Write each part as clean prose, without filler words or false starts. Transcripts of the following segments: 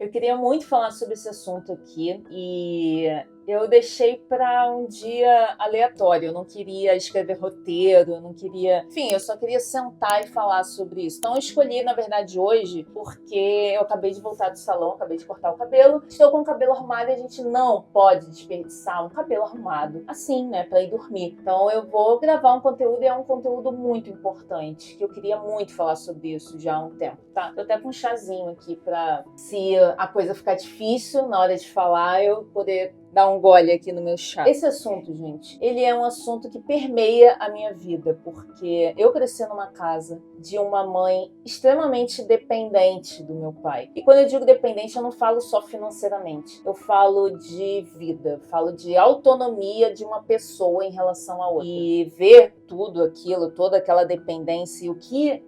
Eu queria muito falar sobre esse assunto aqui e eu deixei para um dia aleatório. Eu não queria escrever roteiro, eu não queria... Enfim, eu só queria sentar e falar sobre isso. Então eu escolhi, na verdade, hoje, porque eu acabei de voltar do salão, acabei de cortar o cabelo. Estou com o cabelo arrumado e a gente não pode desperdiçar um cabelo arrumado assim, né, para ir dormir. Então eu vou gravar um conteúdo e é um conteúdo muito importante, que eu queria muito falar sobre isso já há um tempo, tá? Tô até com um chazinho aqui para, se a coisa ficar difícil na hora de falar, eu poder dar um gole aqui no meu chá. Esse assunto, gente, ele é um assunto que permeia a minha vida, porque eu cresci numa casa de uma mãe extremamente dependente do meu pai. E quando eu digo dependente, eu não falo só financeiramente. Eu falo de vida, falo de autonomia de uma pessoa em relação a outra. E ver tudo aquilo, toda aquela dependência e o que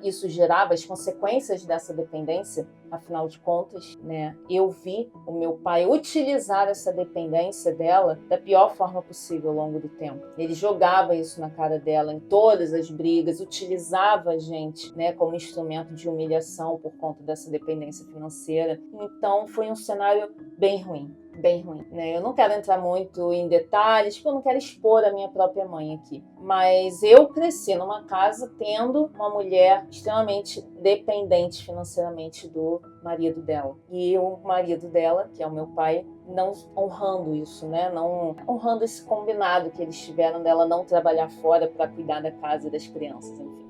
isso gerava, as consequências dessa dependência, afinal de contas, né? Eu vi o meu pai utilizar essa dependência dela da pior forma possível ao longo do tempo. Ele jogava isso na cara dela em todas as brigas, utilizava a gente, né, como instrumento de humilhação por conta dessa dependência financeira. Então foi um cenário bem ruim. Bem ruim, né? Eu não quero entrar muito em detalhes, porque eu não quero expor a minha própria mãe aqui. Mas eu cresci numa casa tendo uma mulher extremamente dependente financeiramente do marido dela. E o marido dela, que é o meu pai, não honrando isso, né? Não honrando esse combinado que eles tiveram dela não trabalhar fora para cuidar da casa e das crianças, enfim.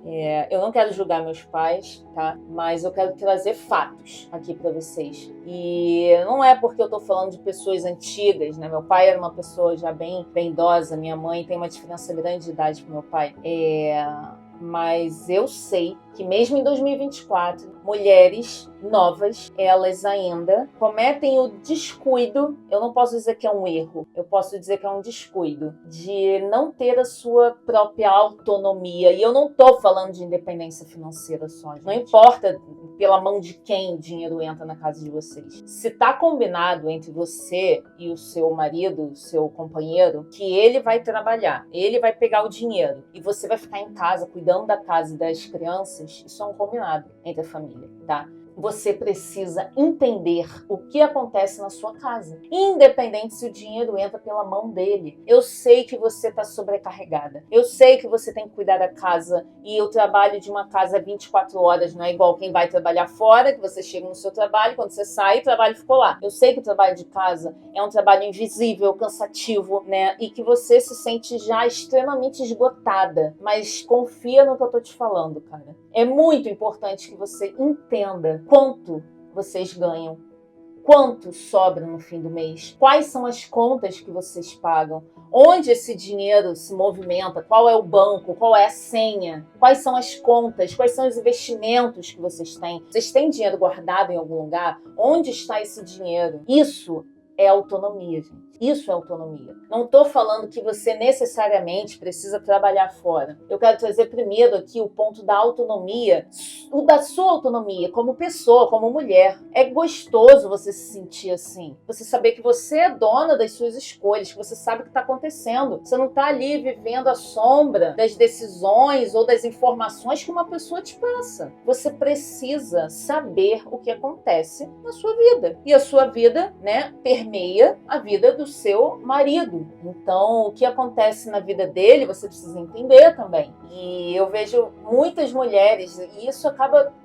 Eu não quero julgar meus pais, tá? Mas eu quero trazer fatos aqui para vocês. E não é porque eu tô falando de pessoas antigas, né? Meu pai era uma pessoa já bem idosa, minha mãe tem uma diferença grande de idade com meu pai. Mas eu sei que mesmo em 2024, mulheres novas, elas ainda cometem o descuido, eu não posso dizer que é um erro, eu posso dizer que é um descuido, de não ter a sua própria autonomia. E eu não tô falando de independência financeira só, gente. Não importa pela mão de quem o dinheiro entra na casa de vocês. Se tá combinado entre você e o seu marido, o seu companheiro, que ele vai trabalhar, ele vai pegar o dinheiro e você vai ficar em casa cuidando da casa e das crianças, isso é um combinado entre a família, tá? Você precisa entender o que acontece na sua casa, independente se o dinheiro entra pela mão dele. Eu sei que você está sobrecarregada, eu sei que você tem que cuidar da casa, e o trabalho de uma casa 24 horas não é igual quem vai trabalhar fora, que você chega no seu trabalho, quando você sai, o trabalho ficou lá. Eu sei que o trabalho de casa é um trabalho invisível, cansativo, né? E que você se sente já extremamente esgotada, mas confia no que eu tô te falando, cara. É muito importante que você entenda quanto vocês ganham, quanto sobra no fim do mês, quais são as contas que vocês pagam, onde esse dinheiro se movimenta, qual é o banco, qual é a senha, quais são as contas, quais são os investimentos que vocês têm. Vocês têm dinheiro guardado em algum lugar? Onde está esse dinheiro? Isso é autonomia, gente. Isso é autonomia. Não estou falando que você necessariamente precisa trabalhar fora. Eu quero trazer primeiro aqui o ponto da autonomia, o da sua autonomia como pessoa, como mulher. É gostoso você se sentir assim. Você saber que você é dona das suas escolhas, que você sabe o que está acontecendo. Você não está ali vivendo à sombra das decisões ou das informações que uma pessoa te passa. Você precisa saber o que acontece na sua vida. E a sua vida, né, permeia a vida do seu marido. Então, o que acontece na vida dele, você precisa entender também. E eu vejo muitas mulheres, e isso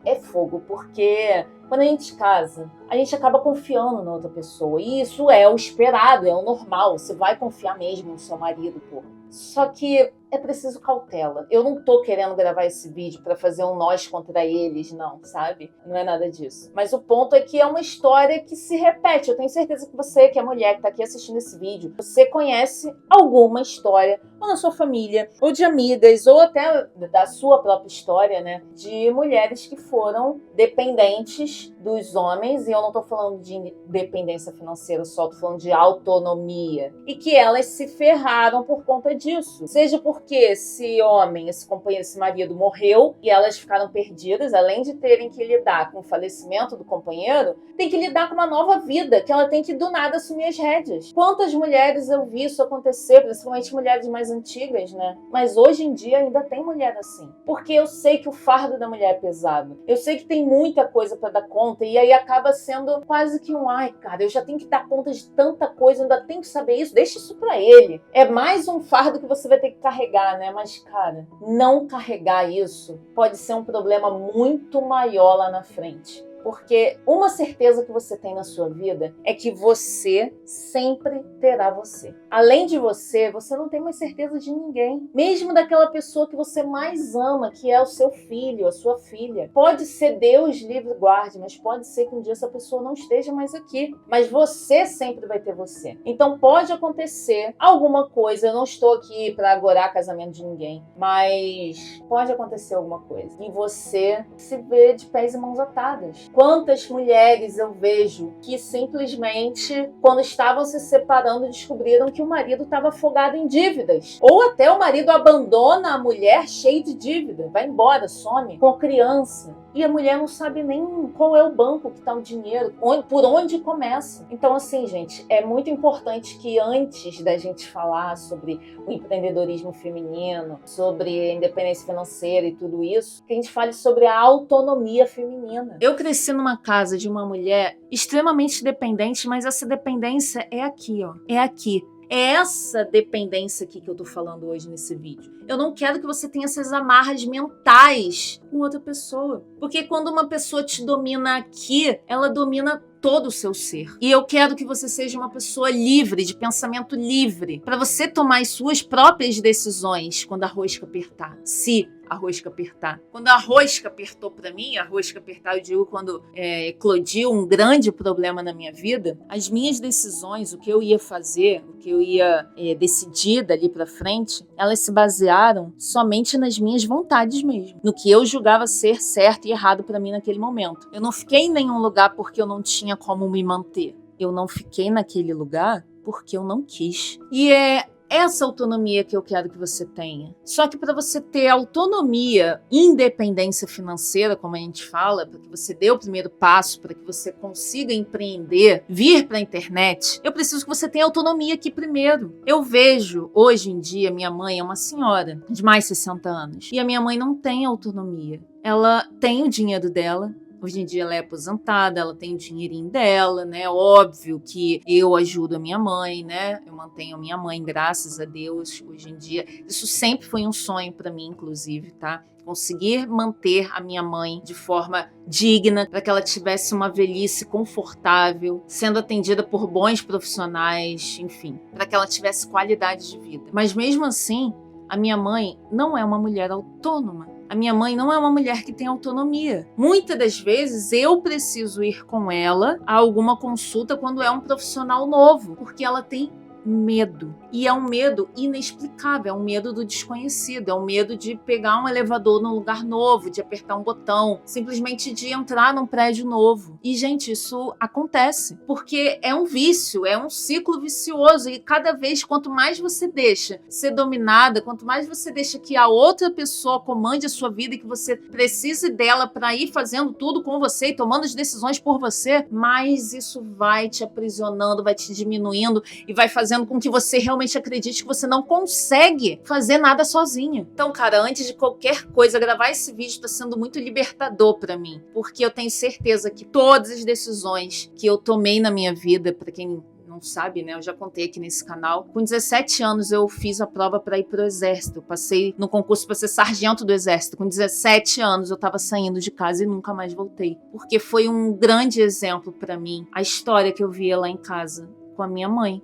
é fogo, porque quando a gente casa, a gente acaba confiando na outra pessoa. E isso é o esperado, é o normal. Você vai confiar mesmo no seu marido, pô. Só que é preciso cautela. Eu não tô querendo gravar esse vídeo pra fazer um nós contra eles, não, sabe? Não é nada disso. Mas o ponto é que é uma história que se repete. Eu tenho certeza que você, que é mulher, que tá aqui assistindo esse vídeo, você conhece alguma história, ou na sua família, ou de amigas, ou até da sua própria história, né? De mulheres que foram dependentes dos homens, e eu não tô falando de dependência financeira só, tô falando de autonomia. E que elas se ferraram por conta disso. Seja por Porque esse homem, esse companheiro, esse marido morreu e elas ficaram perdidas, além de terem que lidar com o falecimento do companheiro, tem que lidar com uma nova vida, que ela tem que do nada assumir as rédeas. Quantas mulheres eu vi isso acontecer, principalmente mulheres mais antigas, né? Mas hoje em dia ainda tem mulher assim. Porque eu sei que o fardo da mulher é pesado. Eu sei que tem muita coisa para dar conta e aí acaba sendo quase que ai, cara, eu já tenho que dar conta de tanta coisa, ainda tenho que saber isso, deixa isso pra ele. É mais um fardo que você vai ter que carregar, né? Mas, cara, não carregar isso pode ser um problema muito maior lá na frente. Porque uma certeza que você tem na sua vida é que você sempre terá você. Além de você, você não tem mais certeza de ninguém. Mesmo daquela pessoa que você mais ama, que é o seu filho, a sua filha. Pode ser Deus livre e guarde, mas pode ser que um dia essa pessoa não esteja mais aqui. Mas você sempre vai ter você. Então pode acontecer alguma coisa. Eu não estou aqui para agorar casamento de ninguém, mas pode acontecer alguma coisa. E você se vê de pés e mãos atadas. Quantas mulheres eu vejo que simplesmente, quando estavam se separando, descobriram que o marido estava afogado em dívidas. Ou até o marido abandona a mulher cheia de dívida, vai embora, some, com a criança. E a mulher não sabe nem qual é o banco que está o dinheiro, por onde começa. Então, assim, gente, é muito importante que antes da gente falar sobre o empreendedorismo feminino, sobre a independência financeira e tudo isso, que a gente fale sobre a autonomia feminina. Eu cresci numa casa de uma mulher extremamente dependente, mas essa dependência é aqui, ó. É aqui. É essa dependência aqui que eu tô falando hoje nesse vídeo. Eu não quero que você tenha essas amarras mentais com outra pessoa. Porque quando uma pessoa te domina aqui, ela domina todo o seu ser. E eu quero que você seja uma pessoa livre, de pensamento livre, para você tomar as suas próprias decisões quando a rosca apertar. Se a rosca apertar. Quando a rosca apertou para mim, a rosca apertar, eu digo quando eclodiu um grande problema na minha vida, as minhas decisões, o que eu ia fazer, o que eu ia decidir dali para frente, elas se basearam somente nas minhas vontades mesmo, no que eu julgava ser certo e errado para mim naquele momento. Eu não fiquei em nenhum lugar porque eu não tinha como me manter. Eu não fiquei naquele lugar porque eu não quis. E é essa autonomia que eu quero que você tenha. Só que para você ter autonomia, independência financeira, como a gente fala, para que você dê o primeiro passo, para que você consiga empreender, vir para a internet, eu preciso que você tenha autonomia aqui primeiro. Eu vejo, hoje em dia, minha mãe é uma senhora de mais de 60 anos, e a minha mãe não tem autonomia. Ela tem o dinheiro dela. Hoje em dia ela é aposentada, ela tem o dinheirinho dela, né? Óbvio que eu ajudo a minha mãe, né? Eu mantenho a minha mãe, graças a Deus, hoje em dia. Isso sempre foi um sonho para mim, inclusive, tá? Conseguir manter a minha mãe de forma digna, para que ela tivesse uma velhice confortável, sendo atendida por bons profissionais, enfim, para que ela tivesse qualidade de vida. Mas mesmo assim, a minha mãe não é uma mulher autônoma. A minha mãe não é uma mulher que tem autonomia. Muitas das vezes eu preciso ir com ela a alguma consulta quando é um profissional novo, porque ela tem medo. E é um medo inexplicável, é um medo do desconhecido, é um medo de pegar um elevador num lugar novo, de apertar um botão, simplesmente de entrar num prédio novo. E, gente, isso acontece, porque é um vício, é um ciclo vicioso, e cada vez, quanto mais você deixa ser dominada, quanto mais você deixa que a outra pessoa comande a sua vida e que você precise dela para ir fazendo tudo com você e tomando as decisões por você, mais isso vai te aprisionando, vai te diminuindo e vai fazendo com que você realmente acredite que você não consegue fazer nada sozinha. Então, cara, antes de qualquer coisa, gravar esse vídeo está sendo muito libertador para mim, porque eu tenho certeza que todas as decisões que eu tomei na minha vida, para quem não sabe, né? Eu já contei aqui nesse canal. Com 17 anos eu fiz a prova para ir pro exército. Eu passei no concurso para ser sargento do exército. Com 17 anos eu estava saindo de casa e nunca mais voltei, porque foi um grande exemplo para mim a história que eu via lá em casa com a minha mãe.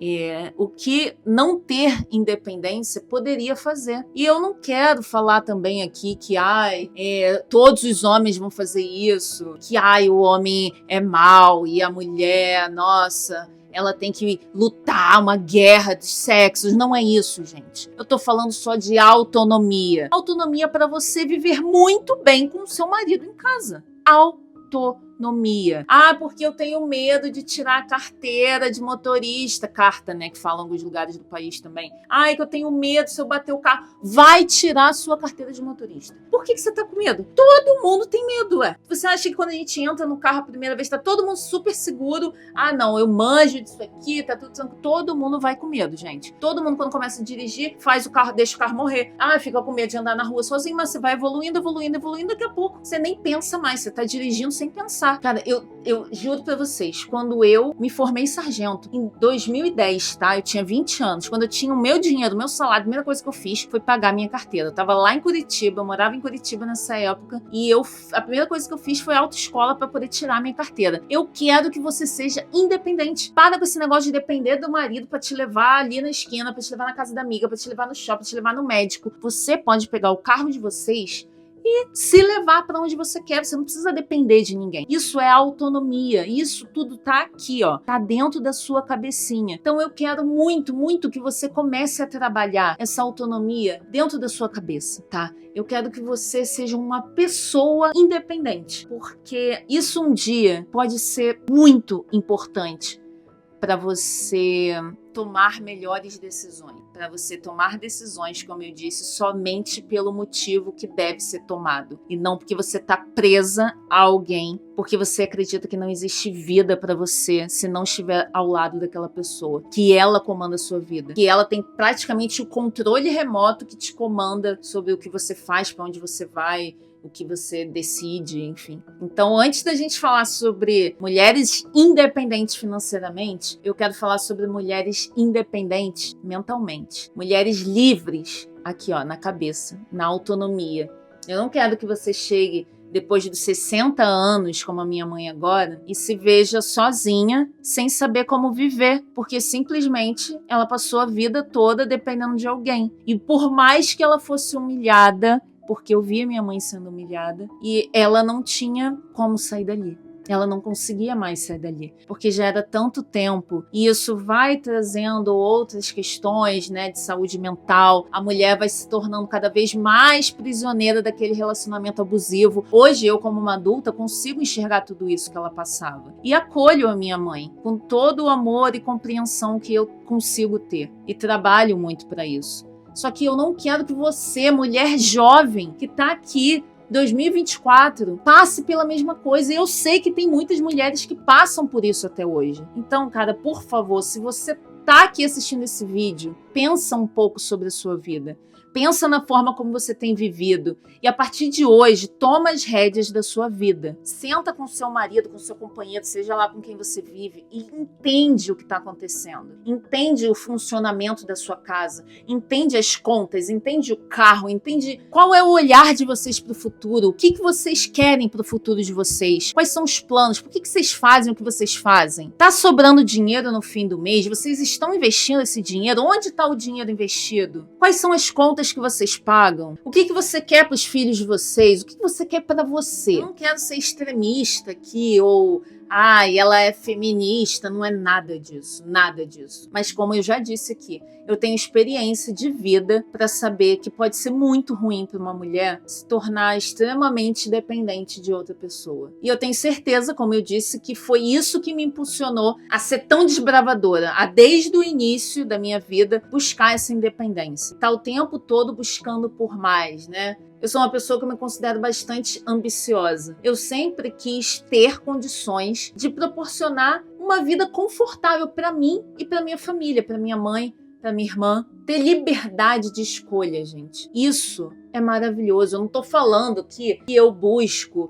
O que não ter independência poderia fazer. E eu não quero falar também aqui que todos os homens vão fazer isso, que o homem é mau e a mulher, nossa, ela tem que lutar uma guerra de sexos. Não é isso, gente. Eu tô falando só de autonomia. Autonomia para você viver muito bem com o seu marido em casa. Autonomia. autonomia. Ah, porque eu tenho medo de tirar a carteira de motorista, carta, né, que falam em alguns lugares do país também. Ah, é que eu tenho medo se eu bater o carro. Vai tirar a sua carteira de motorista. Por que você tá com medo? Todo mundo tem medo, ué. Você acha que quando a gente entra no carro a primeira vez, tá todo mundo super seguro? Ah, não, eu manjo disso aqui, tá tudo tranquilo. Todo mundo vai com medo, gente. Todo mundo, quando começa a dirigir, faz o carro, deixa o carro morrer. Ah, fica com medo de andar na rua sozinho, mas você vai evoluindo, daqui a pouco você nem pensa mais, você tá dirigindo sem pensar. Cara, eu juro pra vocês, quando eu me formei sargento, em 2010, tá? Eu tinha 20 anos. Quando eu tinha o meu dinheiro, o meu salário, a primeira coisa que eu fiz foi pagar a minha carteira. Eu tava lá em Curitiba, eu morava em Curitiba nessa época, e a primeira coisa que eu fiz foi autoescola pra poder tirar a minha carteira. Eu quero que você seja independente. Para com esse negócio de depender do marido pra te levar ali na esquina, pra te levar na casa da amiga, pra te levar no shopping, pra te levar no médico. Você pode pegar o carro de vocês e se levar para onde você quer. Você não precisa depender de ninguém. Isso é autonomia. Isso tudo tá aqui, ó. Tá dentro da sua cabecinha. Então eu quero muito, muito que você comece a trabalhar essa autonomia dentro da sua cabeça, tá? Eu quero que você seja uma pessoa independente, porque isso um dia pode ser muito importante para você tomar melhores decisões, para você tomar decisões, como eu disse, somente pelo motivo que deve ser tomado, e não porque você está presa a alguém, porque você acredita que não existe vida para você se não estiver ao lado daquela pessoa, que ela comanda a sua vida, que ela tem praticamente o controle remoto que te comanda sobre o que você faz, para onde você vai, o que você decide, enfim. Então, antes da gente falar sobre mulheres independentes financeiramente, eu quero falar sobre mulheres independentes mentalmente. Mulheres livres, aqui ó, na cabeça, na autonomia. Eu não quero que você chegue depois dos 60 anos, como a minha mãe agora, e se veja sozinha, sem saber como viver, porque simplesmente ela passou a vida toda dependendo de alguém. E por mais que ela fosse humilhada, porque eu via minha mãe sendo humilhada, e ela não tinha como sair dali. Ela não conseguia mais sair dali, porque já era tanto tempo, e isso vai trazendo outras questões, né, de saúde mental. A mulher vai se tornando cada vez mais prisioneira daquele relacionamento abusivo. Hoje, eu como uma adulta, consigo enxergar tudo isso que ela passava. E acolho a minha mãe, com todo o amor e compreensão que eu consigo ter, e trabalho muito para isso. Só que eu não quero que você, mulher jovem, que tá aqui, 2024, passe pela mesma coisa. E eu sei que tem muitas mulheres que passam por isso até hoje. Então, cara, por favor, se você tá aqui assistindo esse vídeo, pensa um pouco sobre a sua vida. Pensa na forma como você tem vivido. E a partir de hoje, toma as rédeas da sua vida. Senta com seu marido, com seu companheiro, seja lá com quem você vive, e entende o que está acontecendo. Entende o funcionamento da sua casa. Entende as contas, entende o carro, entende qual é o olhar de vocês para o futuro. O que vocês querem para o futuro de vocês. Quais são os planos, por que vocês fazem o que vocês fazem. Tá sobrando dinheiro no fim do mês? Vocês estão investindo esse dinheiro? Onde está o dinheiro investido? Quais são as contas que vocês pagam? O que você quer para os filhos de vocês? O que você quer para você? Eu não quero ser extremista aqui, ou ela é feminista, não é nada disso, nada disso. Mas como eu já disse aqui, eu tenho experiência de vida para saber que pode ser muito ruim para uma mulher se tornar extremamente dependente de outra pessoa. E eu tenho certeza, como eu disse, que foi isso que me impulsionou a ser tão desbravadora, a desde o início da minha vida buscar essa independência. Tá o tempo todo buscando por mais, né? Eu sou uma pessoa que eu me considero bastante ambiciosa. Eu sempre quis ter condições de proporcionar uma vida confortável para mim e para minha família, para minha mãe, para minha irmã. Ter liberdade de escolha, gente. Isso é maravilhoso. Eu não tô falando que eu busco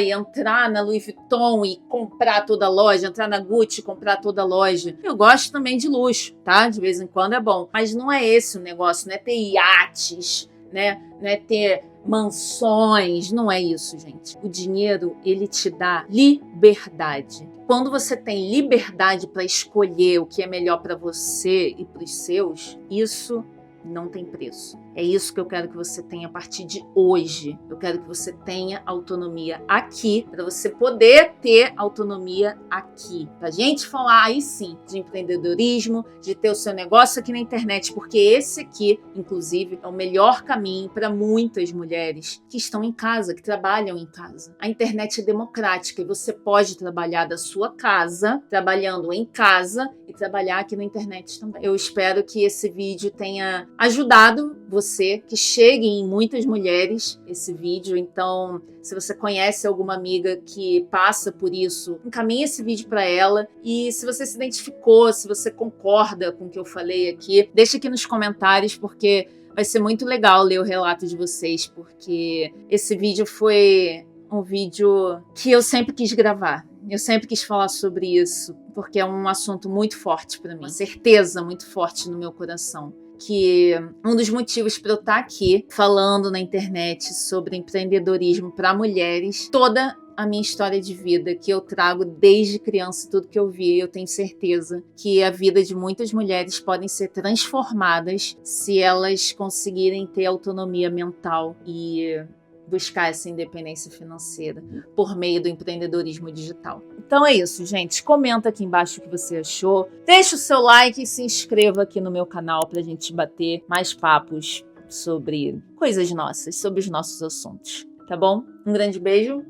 entrar na Louis Vuitton e comprar toda a loja, entrar na Gucci e comprar toda a loja. Eu gosto também de luxo, tá? De vez em quando é bom. Mas não é esse o negócio, não é ter iates, né? Não é ter mansões, não é isso, gente. O dinheiro, ele te dá liberdade. Quando você tem liberdade para escolher o que é melhor para você e para os seus, isso não tem preço. É isso que eu quero que você tenha a partir de hoje. Eu quero que você tenha autonomia aqui, para você poder ter autonomia aqui. Pra gente falar aí sim de empreendedorismo, de ter o seu negócio aqui na internet, porque esse aqui, inclusive, é o melhor caminho para muitas mulheres que estão em casa, que trabalham em casa. A internet é democrática e você pode trabalhar da sua casa, trabalhando em casa e trabalhar aqui na internet também. Eu espero que esse vídeo tenha ajudado você, que chegue em muitas mulheres esse vídeo. Então, se você conhece alguma amiga que passa por isso, encaminhe esse vídeo para ela. E se você se identificou, se você concorda com o que eu falei aqui, deixa aqui nos comentários, porque vai ser muito legal ler o relato de vocês, porque esse vídeo foi um vídeo que eu sempre quis gravar. Eu sempre quis falar sobre isso, porque é um assunto muito forte para mim, uma certeza muito forte no meu coração. Que um dos motivos para eu estar aqui falando na internet sobre empreendedorismo para mulheres, toda a minha história de vida que eu trago desde criança, tudo que eu vi, eu tenho certeza que a vida de muitas mulheres podem ser transformadas se elas conseguirem ter autonomia mental e buscar essa independência financeira por meio do empreendedorismo digital. Então é isso, gente. Comenta aqui embaixo o que você achou. Deixa o seu like e se inscreva aqui no meu canal para a gente bater mais papos sobre coisas nossas, sobre os nossos assuntos. Tá bom? Um grande beijo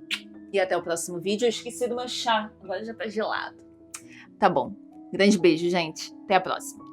e até o próximo vídeo. Eu esqueci do meu chá, agora já tá gelado. Tá bom. Grande beijo, gente. Até a próxima.